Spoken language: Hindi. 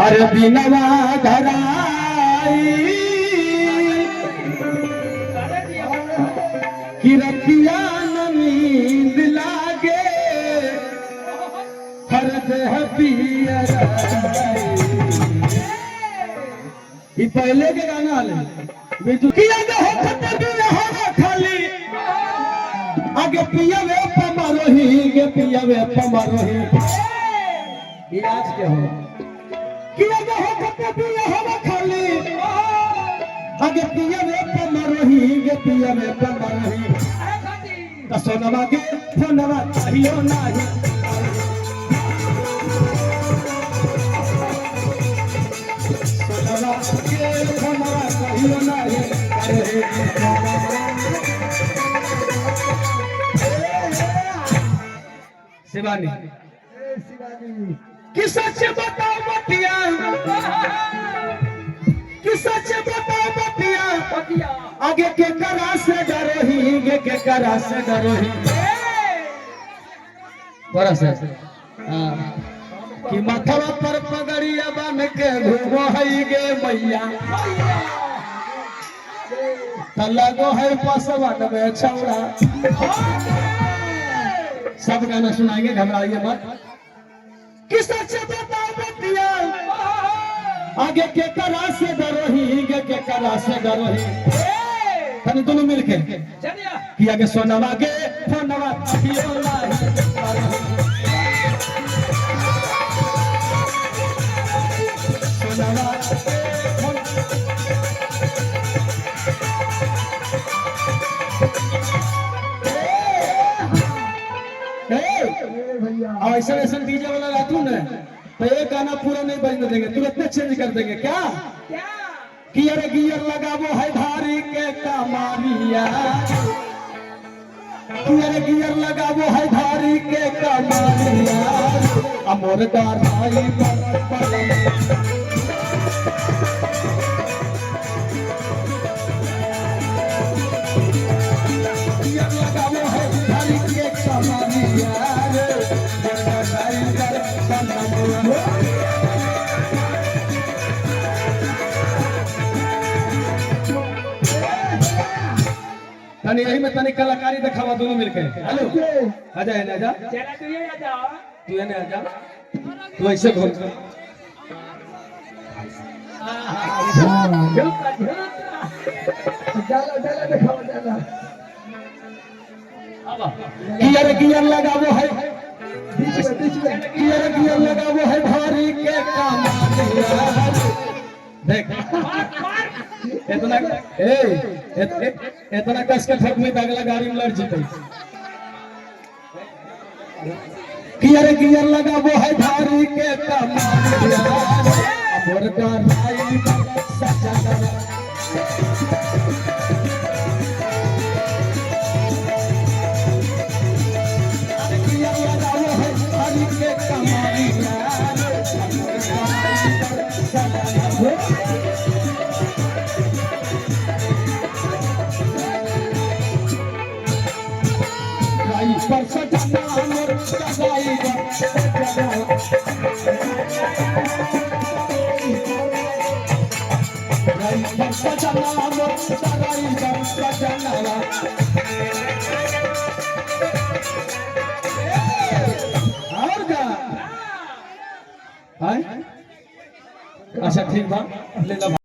अरे बिनवा धराई कि रतिया नींद लागे हर देह पियर। ये पहले के गाना किया खाली आगे पियावे पमारोही गे पियावे पमारोही आज के हो किया हवा खाली आगे पियावे पमारोही गे पियावे पमारोही सोनवा के फोनवा चाहियो नाही सोनवा के फोनवा चाहियो नाही शिवानी कि सच बताओ बतिया कि सच बताओ बतिया आगे के करा से डरोही गे के करा से डरोही बड़ा से कि माथवा पर पगड़िया बन के घूमो है गे मैया लगो है पसवन में छौड़ा। सब गाना सुनाएंगे घबराइए मत कि सच बताओ बतिया आगे के करा से डरोही गे के करा से डरोही तने दोनों मिलके कि आगे सोनवा गे फोनवा चाहियो नाही सोनवा ऐसा ऐसा डीजे वाला रातू न तो एक गाना पूरा नहीं बजने देंगे तुरंत चेंज कर देंगे क्या गियर गियर लगावो है धारी के कमारिया गियर गियर लगावो है धारी के कमारिया अमोर दाई गियर लगावो है धारी के कमारिया तनी यही में तनी कलाकारी दिखावा दोनों मिलके। हेलो आजा है आजा चला तू ये आजा तू ये ने आजा तू ऐसे घूम चलो चलो दिखावा चला गियर गियर लगावो है गियर गियर लगावो है भारी के कमारिया देख इतना इतना कस के ठक में अगला गाड़ी में लड़ जीते गियर गियर लगावो है भारी के कमारिया अमर का राई सच्चा पर सजना मोर सगाई पर सजना मोर सगाई सजना और का अच्छा ठीक बा ले ला।